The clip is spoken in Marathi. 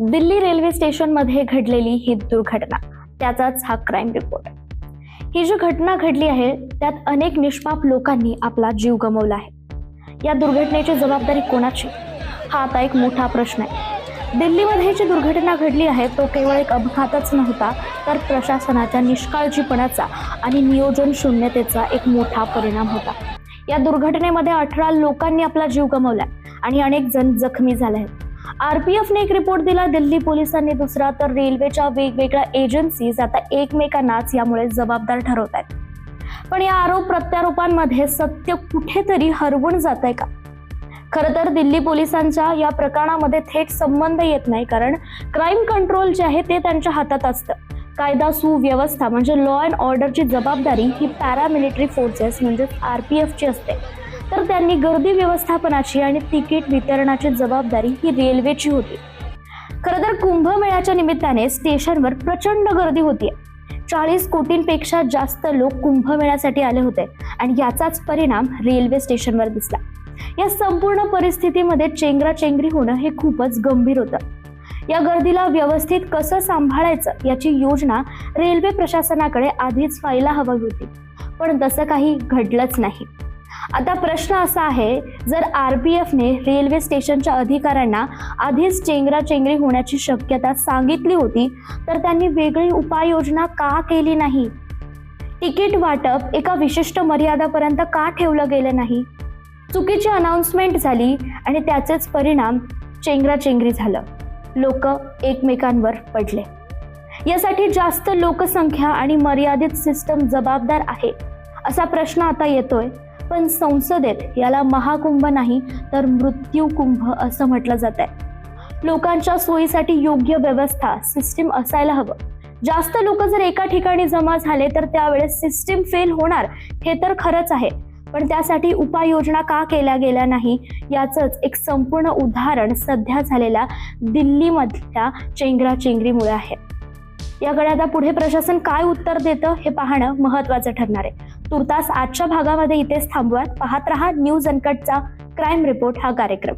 दिल्ली रेल्वे स्टेशन मध्ये घडलेली ही दुर्घटना, त्याचाच हा क्राईम रिपोर्ट। ही जी घटना घडली आहे त्यात अनेक निष्पाप लोकांनी आपला जीव गमावला आहे। या दुर्घटनेची जबाबदारी कोणाची, हा आता एक मोठा प्रश्न आहे। दिल्लीमध्ये जी दुर्घटना घडली आहे तो केवळ एक अपघातच नव्हता, तर प्रशासनाच्या निष्काळजीपणाचा आणि नियोजन शून्यतेचा एक मोठा परिणाम होता। या दुर्घटनेमध्ये 18 लोकांनी आपला जीव गमावला आणि अनेक जण जखमी झाले आहेत। आरपीएफने एक रिपोर्ट दिला, दिल्ली पोलिसांनी दुसरा, तर रेल्वेच्या वेगवेगळ्या एजन्सीज आता एकमेकांनाच यामुळे जबाबदार ठरवत आहेत। पण या आरोप प्रत्यारोपांमध्ये सत्य कुठेतरी हरवून जात आहे का? खरं तर दिल्ली पोलिसांच्या या प्रकरणामध्ये थेट संबंध येत नाही, कारण क्राईम कंट्रोल जे आहे ते त्यांच्या हातात असतं। कायदा सुव्यवस्था म्हणजे लॉ अँड ऑर्डरची जबाबदारी ही पॅरामिलिटरी फोर्सेस म्हणजे आरपीएफची असते, तर त्यांनी गर्दी व्यवस्थापनाची आणि तिकीट वितरणाची जबाबदारी ही रेल्वेची होती। खरं तर कुंभमेळ्याच्या निमित्ताने स्टेशनवर प्रचंड गर्दी होती। 40 कोटींपेक्षा जास्त लोक कुंभमेळ्यासाठी आले होते आणि याचाच परिणाम रेल्वे स्टेशनवर दिसला। या संपूर्ण परिस्थितीमध्ये चेंगराचेंगरी होणं हे खूपच गंभीर होतं। या गर्दीला व्यवस्थित कसं सांभाळायचं याची योजना रेल्वे प्रशासनाकडे आधीच व्हायला हवी होती, पण तसं काही घडलंच नाही। आता प्रश्न असा आहे, जर आरपीएफने रेल्वे स्टेशनच्या अधिकाऱ्यांना आधीच चेंगराचेंगरी होण्याची शक्यता सांगितली होती, तर त्यांनी वेगळी उपाययोजना का केली नाही? तिकीट वाटप एका विशिष्ट मर्यादापर्यंत का ठेवलं गेलं नाही? चुकीची अनाउन्समेंट झाली आणि त्याचेच परिणाम चेंगराचेंगरी झालं, लोक एकमेकांवर पडले। यासाठी जास्त लोकसंख्या आणि मर्यादित सिस्टम जबाबदार आहे असा प्रश्न आता येतोय। पण संसदेत याला महाकुंभ नाही तर मृत्यू कुंभ असं म्हटलं जात आहे। लोकांच्या सोयीसाठी योग्य व्यवस्था सिस्टीम असायला हवं। जास्त लोक जर एका ठिकाणी जमा झाले तर त्यावेळेस सिस्टीम फेल होणार हे तर खरंच आहे, पण त्यासाठी उपाययोजना का केल्या गेल्या नाही याचंच एक संपूर्ण उदाहरण सध्या झालेल्या दिल्लीमधल्या चेंगराचेंगरीमुळे आहे। याकडे आता पुढे प्रशासन काय उत्तर देतं हे पाहणं महत्त्वाचं ठरणार आहे। तुर्तास आजच्या भागामध्ये इथेच थांबूयात। पाहत रहा न्यूज अनकटचा क्राईम रिपोर्ट हा कार्यक्रम।